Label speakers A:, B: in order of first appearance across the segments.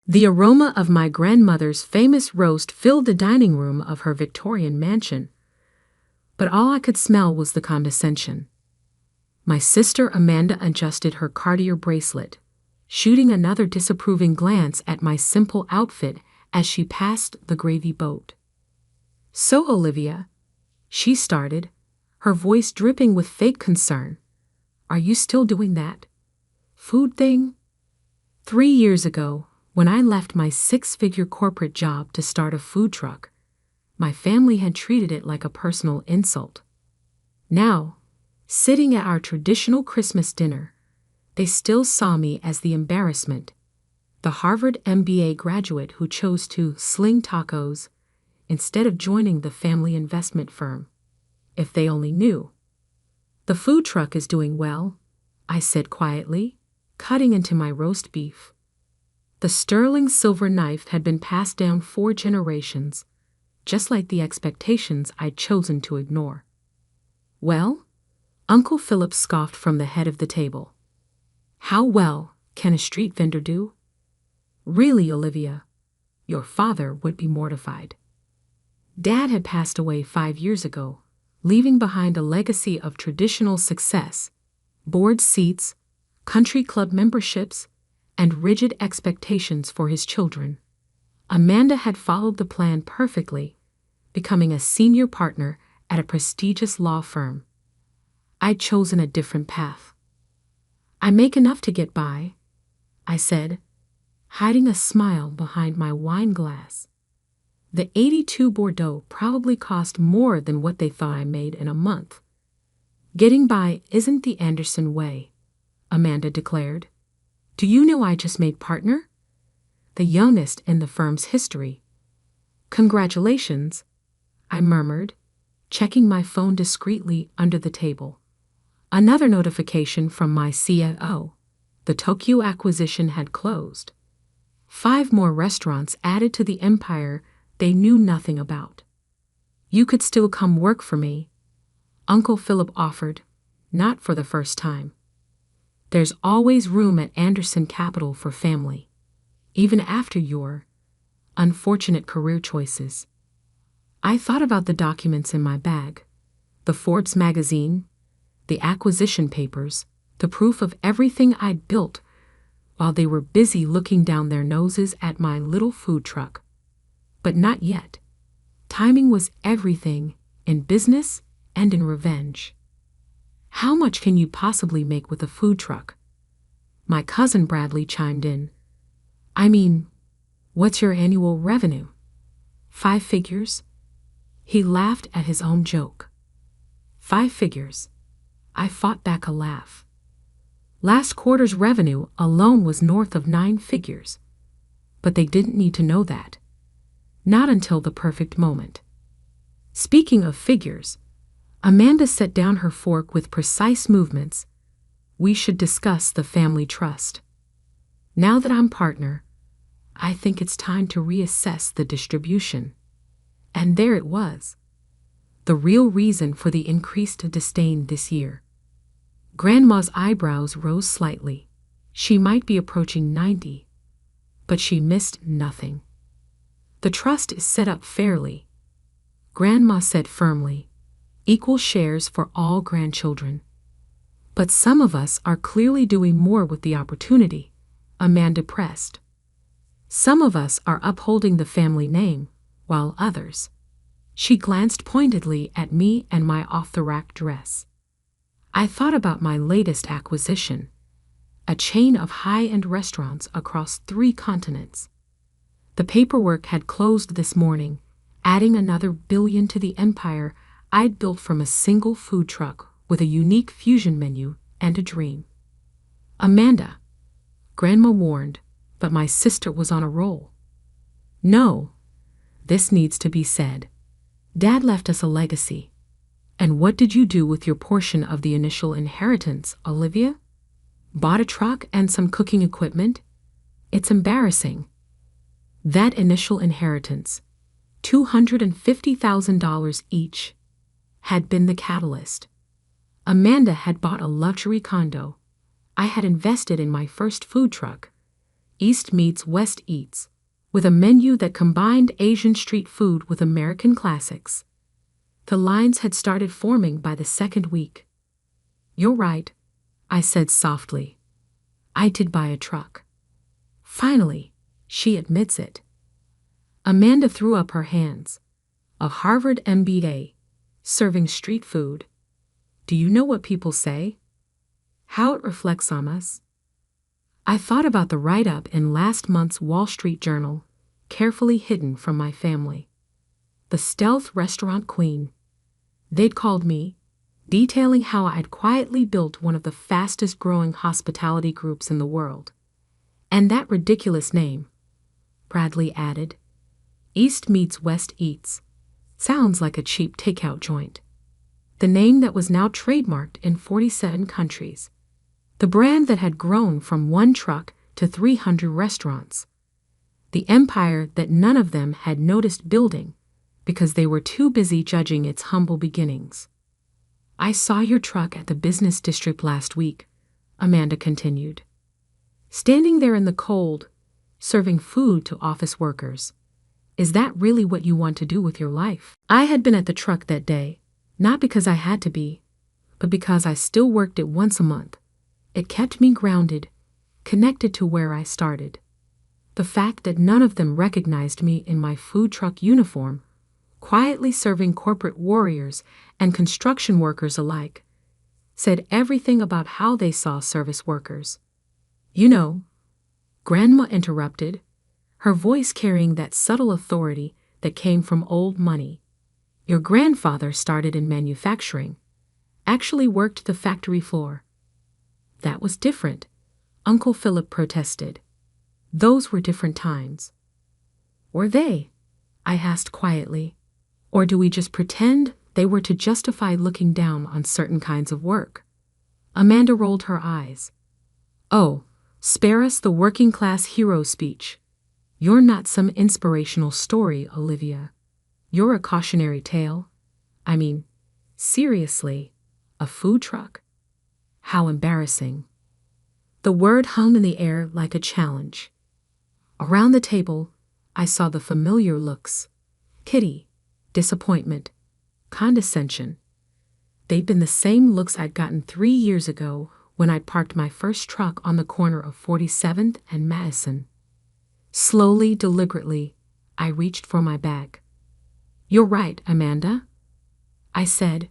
A: The aroma of my grandmother's famous roast filled the dining room of her Victorian mansion, but all I could smell was the condescension. My sister Amanda adjusted her Cartier bracelet, shooting another disapproving glance at my simple outfit as she passed the gravy boat. "So, Olivia," she started, her voice dripping with fake concern, "are you still doing that food thing?" 3 years ago, when I left my 6-figure corporate job to start a food truck, my family had treated it like a personal insult. Now, sitting at our traditional Christmas dinner, they still saw me as the embarrassment, the Harvard MBA graduate who chose to sling tacos instead of joining the family investment firm. If they only knew. "The food truck is doing well," I said quietly, cutting into my roast beef. The sterling silver knife had been passed down 4 generations, just like the expectations I'd chosen to ignore. "Well?" Uncle Philip scoffed from the head of the table. "How well can a street vendor do?" "Really, Olivia, your father would be mortified." Dad had passed away 5 years ago, leaving behind a legacy of traditional success, board seats, country club memberships, and rigid expectations for his children. Amanda had followed the plan perfectly, becoming a senior partner at a prestigious law firm. I'd chosen a different path. "I make enough to get by," I said, hiding a smile behind my wine glass. The 82 Bordeaux probably cost more than what they thought I made in a month. "Getting by isn't the Anderson way," Amanda declared. "Do you know I just made partner? The youngest in the firm's history." "Congratulations," I murmured, checking my phone discreetly under the table. Another notification from my CFO. The Tokyo acquisition had closed. 5 more restaurants added to the empire they knew nothing about. "You could still come work for me," Uncle Philip offered, not for the first time. "There's always room at Anderson Capital for family, even after your unfortunate career choices." I thought about the documents in my bag, the Forbes magazine, the acquisition papers, the proof of everything I'd built, while they were busy looking down their noses at my little food truck. But not yet. Timing was everything, in business and in revenge. "How much can you possibly make with a food truck?" My cousin Bradley chimed in. "I mean, what's your annual revenue?" 5 figures. He laughed at his own joke. 5 figures. I fought back a laugh. Last quarter's revenue alone was north of 9 figures. But they didn't need to know that. Not until the perfect moment. Speaking of figures, Amanda set down her fork with precise movements. "We should discuss the family trust. Now that I'm partner, I think it's time to reassess the distribution." And there it was. The real reason for the increased disdain this year. Grandma's eyebrows rose slightly. She might be approaching 90, but she missed nothing. "The trust is set up fairly," Grandma said firmly. "Equal shares for all grandchildren. But some of us are clearly doing more with the opportunity," Amanda pressed. "Some of us are upholding the family name, while others—" She glanced pointedly at me and my off-the-rack dress. I thought about my latest acquisition, a chain of high-end restaurants across 3 continents. The paperwork had closed this morning, adding another billion to the empire I'd built from a single food truck with a unique fusion menu and a dream. "Amanda," Grandma warned, but my sister was on a roll. "No, this needs to be said. Dad left us a legacy. And what did you do with your portion of the initial inheritance, Olivia? Bought a truck and some cooking equipment? It's embarrassing." That initial inheritance, $250,000 each, had been the catalyst. Amanda had bought a luxury condo. I had invested in my first food truck. East meets West eats, with a menu that combined Asian street food with American classics. The lines had started forming by the second week. "You're right," I said softly. "I did buy a truck." Finally, she admits it. Amanda threw up her hands. A Harvard MBA, serving street food. Do you know what people say? How it reflects on us? I thought about the write-up in last month's Wall Street Journal, carefully hidden from my family. The stealth restaurant queen. They'd called me, detailing how I'd quietly built one of the fastest-growing hospitality groups in the world. And that ridiculous name, Bradley added. East meets West eats. Sounds like a cheap takeout joint. The name that was now trademarked in 47 countries. The brand that had grown from one truck to 300 restaurants. The empire that none of them had noticed building because they were too busy judging its humble beginnings. I saw your truck at the business district last week, Amanda continued. Standing there in the cold, serving food to office workers. Is that really what you want to do with your life? I had been at the truck that day, not because I had to be, but because I still worked it once a month. It kept me grounded, connected to where I started. The fact that none of them recognized me in my food truck uniform, quietly serving corporate warriors and construction workers alike, said everything about how they saw service workers. You know, Grandma interrupted, her voice carrying that subtle authority that came from old money. Your grandfather started in manufacturing, actually worked the factory floor. That was different, Uncle Philip protested. Those were different times. Were they? I asked quietly. Or do we just pretend they were to justify looking down on certain kinds of work? Amanda rolled her eyes. Oh, spare us the working class hero speech. You're not some inspirational story, Olivia. You're a cautionary tale. I mean, seriously, a food truck? How embarrassing. The word hung in the air like a challenge. Around the table, I saw the familiar looks. Pity, disappointment, condescension. They'd been the same looks I'd gotten 3 years ago when I'd parked my first truck on the corner of 47th and Madison. Slowly, deliberately, I reached for my bag. You're right, Amanda, I said,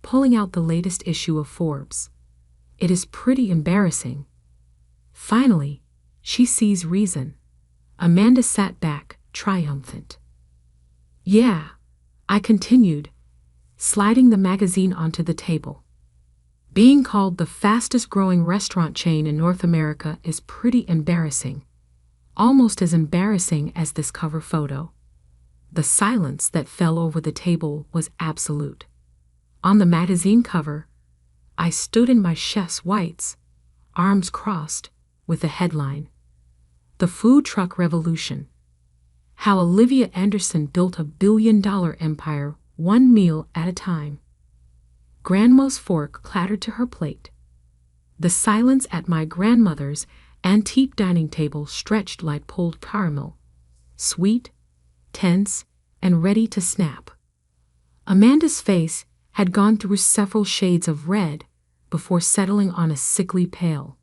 A: pulling out the latest issue of Forbes. It is pretty embarrassing. Finally, she sees reason. Amanda sat back, triumphant. Yeah, I continued, sliding the magazine onto the table. Being called the fastest-growing restaurant chain in North America is pretty embarrassing. Almost as embarrassing as this cover photo. The silence that fell over the table was absolute. On the magazine cover, I stood in my chef's whites, arms crossed, with the headline, The Food Truck Revolution. How Olivia Anderson built a billion-dollar empire one meal at a time. Grandma's fork clattered to her plate. The silence at my grandmother's antique dining table stretched like pulled caramel, sweet, tense, and ready to snap. Amanda's face had gone through several shades of red before settling on a sickly pale.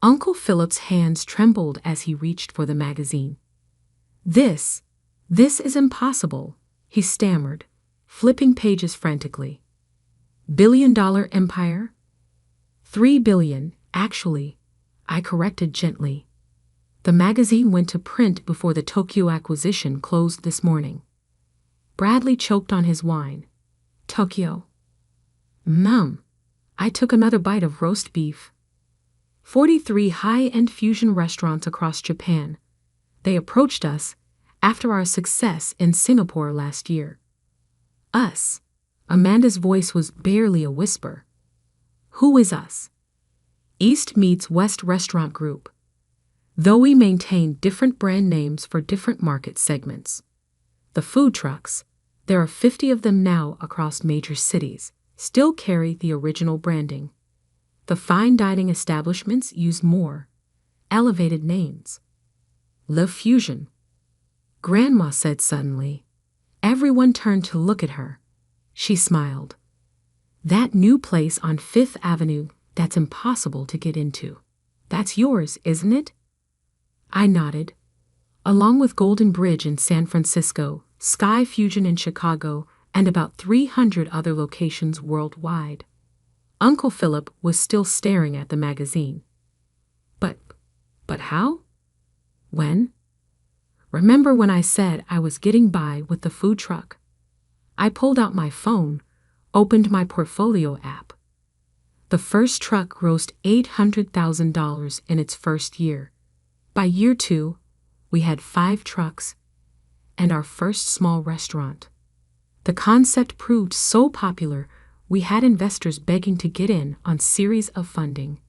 A: Uncle Philip's hands trembled as he reached for the magazine. This is impossible, he stammered, flipping pages frantically. Billion-dollar empire? 3 billion, actually, I corrected gently. The magazine went to print before the Tokyo acquisition closed this morning. Bradley choked on his wine. Tokyo. I took another bite of roast beef. 43 high-end fusion restaurants across Japan. They approached us after our success in Singapore last year. Us. Amanda's voice was barely a whisper. Who is us? East meets West Restaurant Group. Though we maintain different brand names for different market segments. The food trucks, there are 50 of them now across major cities, still carry the original branding. The fine dining establishments use more elevated names. Le Fusion, Grandma said suddenly. Everyone turned to look at her. She smiled. That new place on Fifth Avenue that's impossible to get into. That's yours, isn't it? I nodded. Along with Golden Bridge in San Francisco, Sky Fusion in Chicago, and about 300 other locations worldwide. Uncle Philip was still staring at the magazine. But how? When? Remember when I said I was getting by with the food truck? I pulled out my phone, opened my portfolio app. The first truck grossed $800,000 in its first year. By year 2, we had 5 trucks and our first small restaurant. The concept proved so popular, we had investors begging to get in on series of funding.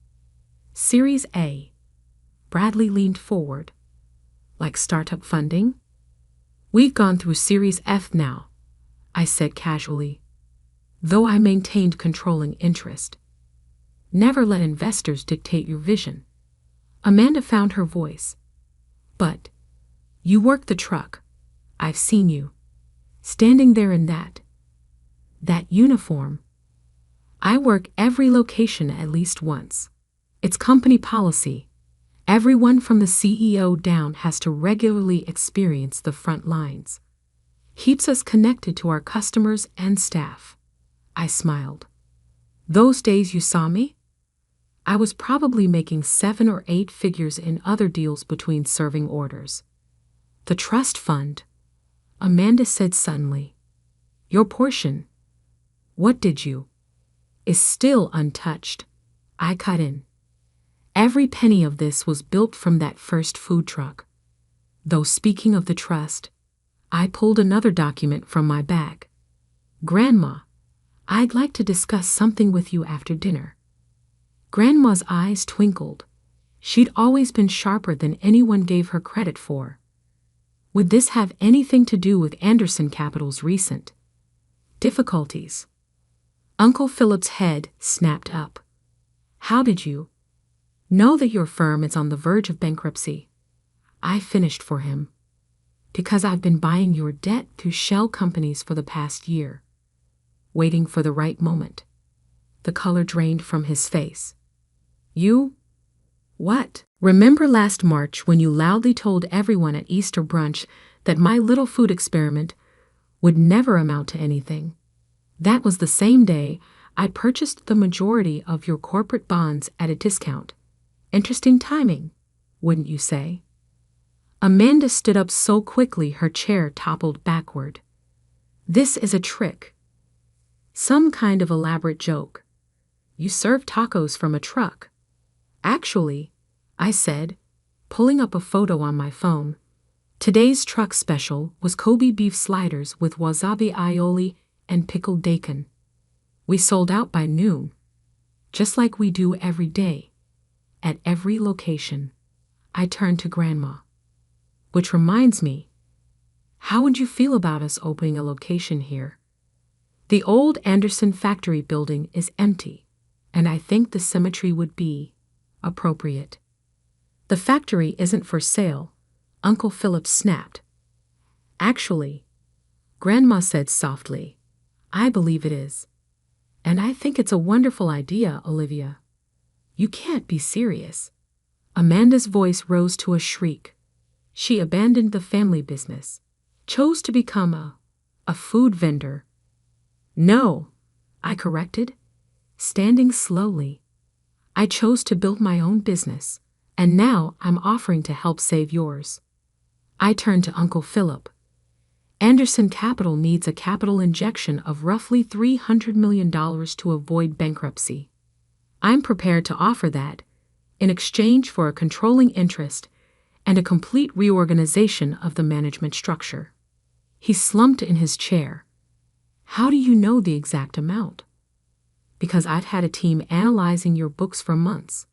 A: Series A. Bradley leaned forward. Like startup funding? We've gone through Series F now, I said casually, though I maintained controlling interest. Never let investors dictate your vision. Amanda found her voice. But you work the truck. I've seen you. Standing there in that uniform. I work every location at least once. It's company policy. Everyone from the CEO down has to regularly experience the front lines. Keeps us connected to our customers and staff. I smiled. Those days you saw me? I was probably making 7 or 8 figures in other deals between serving orders. The trust fund, Amanda said suddenly. Your portion. What did you? Is still untouched. I cut in. Every penny of this was built from that first food truck. Though speaking of the trust, I pulled another document from my bag. Grandma, I'd like to discuss something with you after dinner. Grandma's eyes twinkled. She'd always been sharper than anyone gave her credit for. Would this have anything to do with Anderson Capital's recent difficulties? Uncle Philip's head snapped up. How did you know that your firm is on the verge of bankruptcy? I finished for him. Because I've been buying your debt through shell companies for the past year. Waiting for the right moment. The color drained from his face. You? What? Remember last March when you loudly told everyone at Easter brunch that my little food experiment would never amount to anything? That was the same day I purchased the majority of your corporate bonds at a discount. Interesting timing, wouldn't you say? Amanda stood up so quickly her chair toppled backward. This is a trick. Some kind of elaborate joke. You serve tacos from a truck. Actually, I said, pulling up a photo on my phone. Today's truck special was Kobe beef sliders with wasabi aioli and pickled daikon. We sold out by noon, just like we do every day, at every location. I turned to Grandma. Which reminds me, how would you feel about us opening a location here? The old Anderson factory building is empty, and I think the cemetery would be appropriate. The factory isn't for sale, Uncle Philip snapped. Actually, Grandma said softly, I believe it is. And I think it's a wonderful idea, Olivia. You can't be serious. Amanda's voice rose to a shriek. She abandoned the family business, chose to become a food vendor. No, I corrected, standing slowly. I chose to build my own business, and now I'm offering to help save yours. I turned to Uncle Philip. Anderson Capital needs a capital injection of roughly $300 million to avoid bankruptcy. I'm prepared to offer that in exchange for a controlling interest and a complete reorganization of the management structure. He slumped in his chair. How do you know the exact amount? Because I've had a team analyzing your books for months.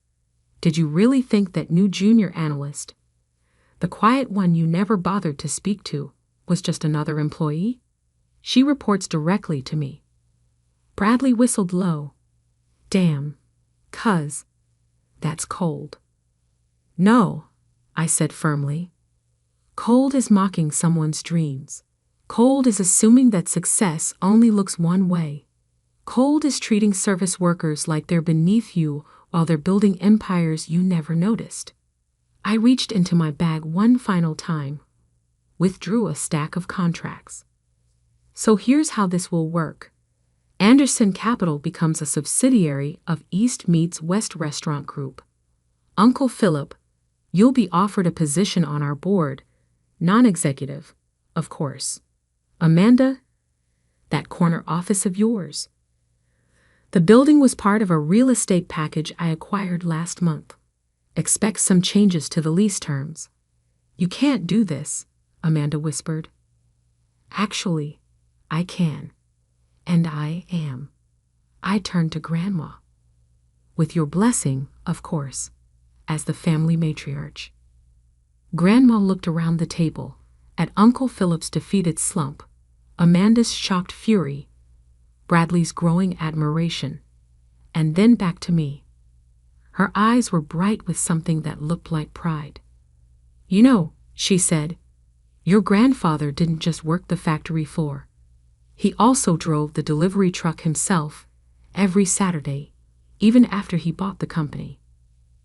A: Did you really think that new junior analyst, the quiet one you never bothered to speak to, was just another employee? She reports directly to me. Bradley whistled low. Damn, cuz, that's cold. No, I said firmly. Cold is mocking someone's dreams. Cold is assuming that success only looks one way. Cold is treating service workers like they're beneath you while they're building empires you never noticed. I reached into my bag one final time, withdrew a stack of contracts. So here's how this will work. Anderson Capital becomes a subsidiary of East Meets West Restaurant Group. Uncle Philip, you'll be offered a position on our board, non-executive, of course. Amanda, that corner office of yours. The building was part of a real estate package I acquired last month. Expect some changes to the lease terms. You can't do this, Amanda whispered. Actually, I can. And I am. I turned to Grandma. With your blessing, of course, as the family matriarch. Grandma looked around the table, at Uncle Philip's defeated slump, Amanda's shocked fury, Bradley's growing admiration, and then back to me. Her eyes were bright with something that looked like pride. You know, she said, your grandfather didn't just work the factory floor. He also drove the delivery truck himself, every Saturday, even after he bought the company.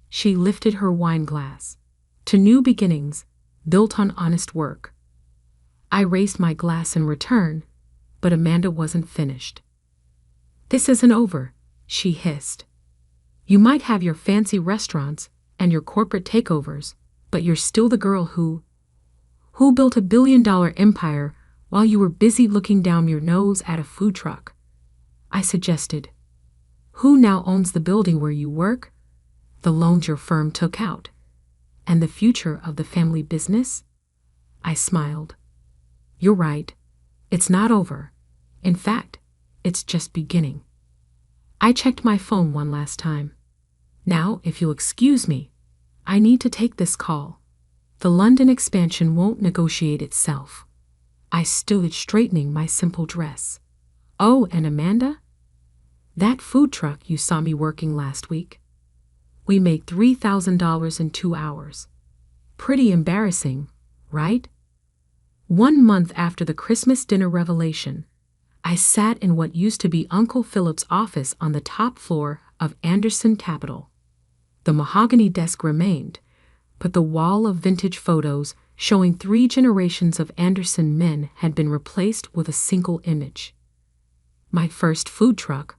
A: She lifted her wine glass. To new beginnings, built on honest work. I raised my glass in return, but Amanda wasn't finished. This isn't over, she hissed. You might have your fancy restaurants and your corporate takeovers, but you're still the girl who built a billion-dollar empire while you were busy looking down your nose at a food truck. I suggested. Who now owns the building where you work, the loans your firm took out, and the future of the family business? I smiled. You're right. It's not over. In fact, it's just beginning. I checked my phone one last time. Now, if you'll excuse me, I need to take this call. The London expansion won't negotiate itself. I stood straightening my simple dress. Oh, and Amanda? That food truck you saw me working last week? We made $3,000 in 2 hours. Pretty embarrassing, right? 1 month after the Christmas dinner revelation, I sat in what used to be Uncle Philip's office on the top floor of Anderson Capital. The mahogany desk remained, but the wall of vintage photos showing 3 generations of Anderson men had been replaced with a single image. My first food truck,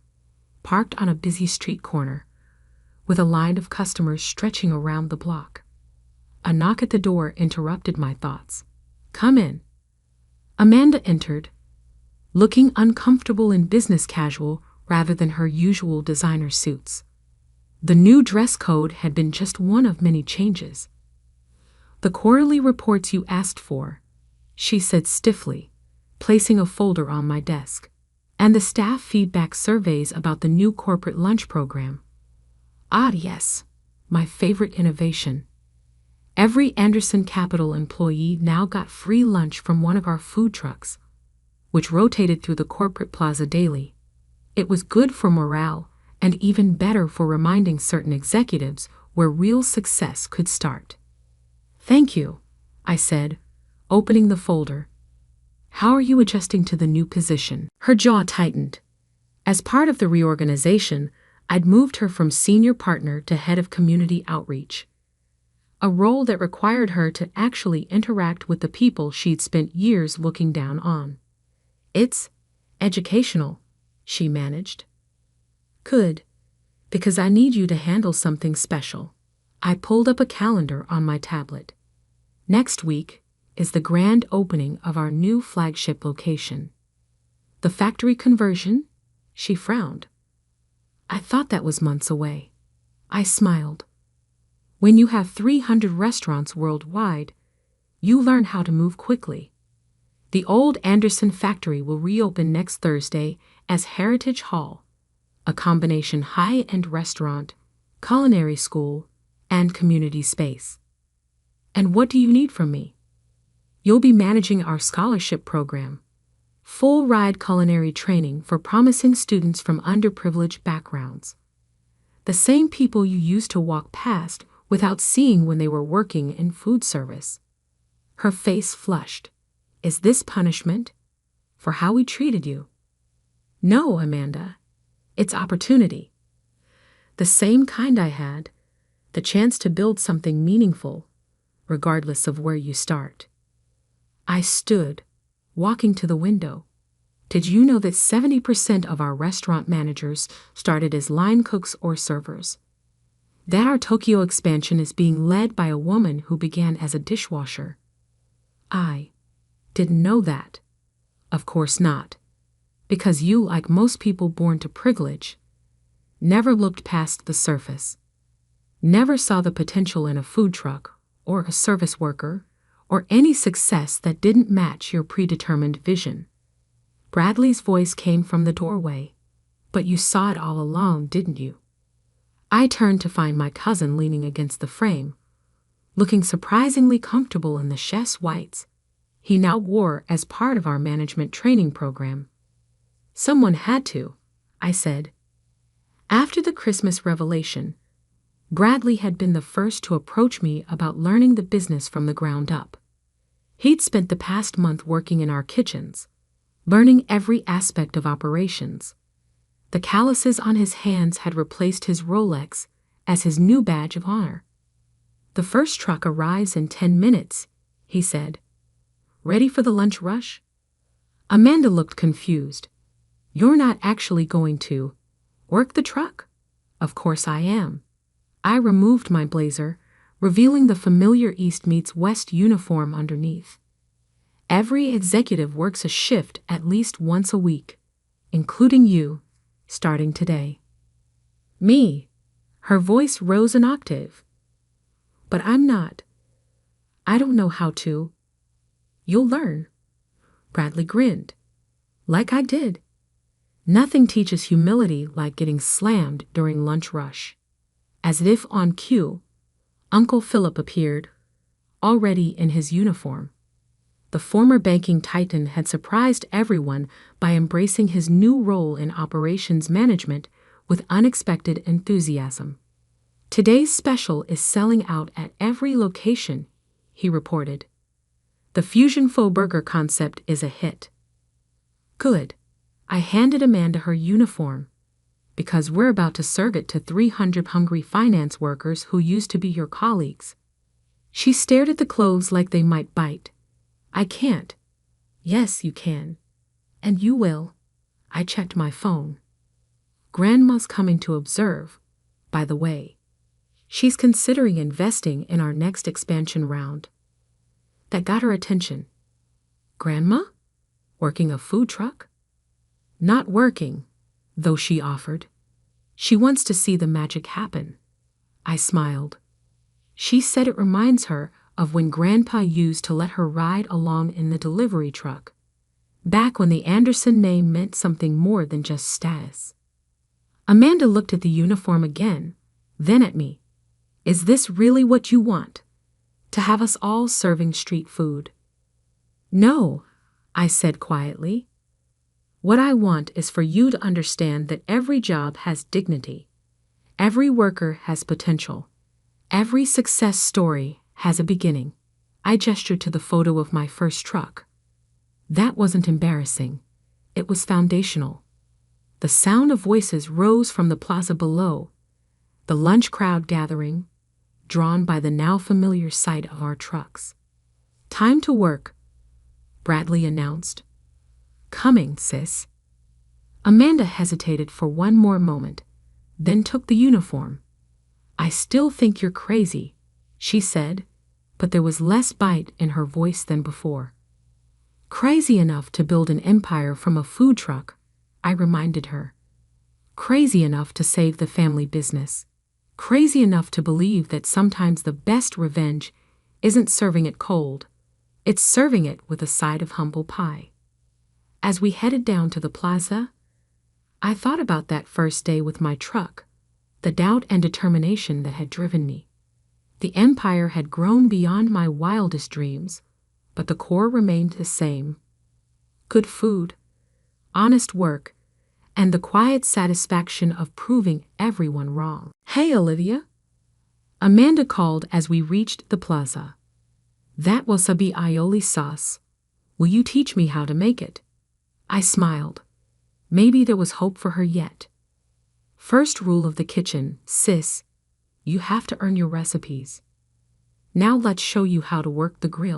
A: parked on a busy street corner, with a line of customers stretching around the block. A knock at the door interrupted my thoughts. Come in. Amanda entered, looking uncomfortable in business casual rather than her usual designer suits. The new dress code had been just one of many changes. The quarterly reports you asked for, she said stiffly, placing a folder on my desk, and the staff feedback surveys about the new corporate lunch program. Ah, yes, my favorite innovation. Every Anderson Capital employee now got free lunch from one of our food trucks, which rotated through the corporate plaza daily. It was good for morale and even better for reminding certain executives where real success could start. Thank you, I said, opening the folder. How are you adjusting to the new position? Her jaw tightened. As part of the reorganization, I'd moved her from senior partner to head of community outreach, a role that required her to actually interact with the people she'd spent years looking down on. It's educational, she managed. Good, because I need you to handle something special. I pulled up a calendar on my tablet. Next week is the grand opening of our new flagship location. The factory conversion? She frowned. I thought that was months away. I smiled. When you have 300 restaurants worldwide, you learn how to move quickly. The old Anderson factory will reopen next Thursday as Heritage Hall, a combination high-end restaurant, culinary school, and community space. And what do you need from me? You'll be managing our scholarship program, full-ride culinary training for promising students from underprivileged backgrounds. The same people you used to walk past without seeing when they were working in food service. Her face flushed. Is this punishment? For how we treated you? No, Amanda. It's opportunity. The same kind I had. The chance to build something meaningful, regardless of where you start. I stood, walking to the window. Did you know that 70% of our restaurant managers started as line cooks or servers? That our Tokyo expansion is being led by a woman who began as a dishwasher. I didn't know that. Of course not. Because you, like most people born to privilege, never looked past the surface. Never saw the potential in a food truck, or a service worker, or any success that didn't match your predetermined vision. Bradley's voice came from the doorway. But you saw it all along, didn't you? I turned to find my cousin leaning against the frame, looking surprisingly comfortable in the chef's whites he now wore as part of our management training program. Someone had to, I said. After the Christmas revelation, Bradley had been the first to approach me about learning the business from the ground up. He'd spent the past month working in our kitchens, learning every aspect of operations. The calluses on his hands had replaced his Rolex as his new badge of honor. The first truck arrives in 10 minutes, he said. Ready for the lunch rush? Amanda looked confused. You're not actually going to work the truck? Of course I am. I removed my blazer, revealing the familiar East meets West uniform underneath. Every executive works a shift at least once a week, including you, starting today. Me. Her voice rose an octave. But I'm not. I don't know how to. You'll learn. Bradley grinned. Like I did. Nothing teaches humility like getting slammed during lunch rush. As if on cue, Uncle Philip appeared, already in his uniform. The former banking titan had surprised everyone by embracing his new role in operations management with unexpected enthusiasm. Today's special is selling out at every location, he reported. The fusion faux burger concept is a hit. Good. I handed Amanda her uniform, because we're about to serve it to 300 hungry finance workers who used to be your colleagues. She stared at the clothes like they might bite. I can't. Yes, you can. And you will. I checked my phone. Grandma's coming to observe, by the way. She's considering investing in our next expansion round. That got her attention. Grandma? Working a food truck? Not working, though she offered. She wants to see the magic happen. I smiled. She said it reminds her of when Grandpa used to let her ride along in the delivery truck, back when the Anderson name meant something more than just status. Amanda looked at the uniform again, then at me. Is this really what you want? To have us all serving street food? No, I said quietly. What I want is for you to understand that every job has dignity. Every worker has potential. Every success story has a beginning. I gestured to the photo of my first truck. That wasn't embarrassing. It was foundational. The sound of voices rose from the plaza below, the lunch crowd gathering, drawn by the now familiar sight of our trucks. Time to work, Bradley announced. Coming, sis. Amanda hesitated for one more moment, then took the uniform. I still think you're crazy, she said, but there was less bite in her voice than before. Crazy enough to build an empire from a food truck, I reminded her. Crazy enough to save the family business. Crazy enough to believe that sometimes the best revenge isn't serving it cold, it's serving it with a side of humble pie. As we headed down to the plaza, I thought about that first day with my truck, the doubt and determination that had driven me. The empire had grown beyond my wildest dreams, but the core remained the same. Good food, honest work, and the quiet satisfaction of proving everyone wrong. Hey, Olivia, Amanda called as we reached the plaza. That wasabi aioli sauce. Will you teach me how to make it? I smiled. Maybe there was hope for her yet. First rule of the kitchen, sis. You have to earn your recipes. Now let's show you how to work the grill.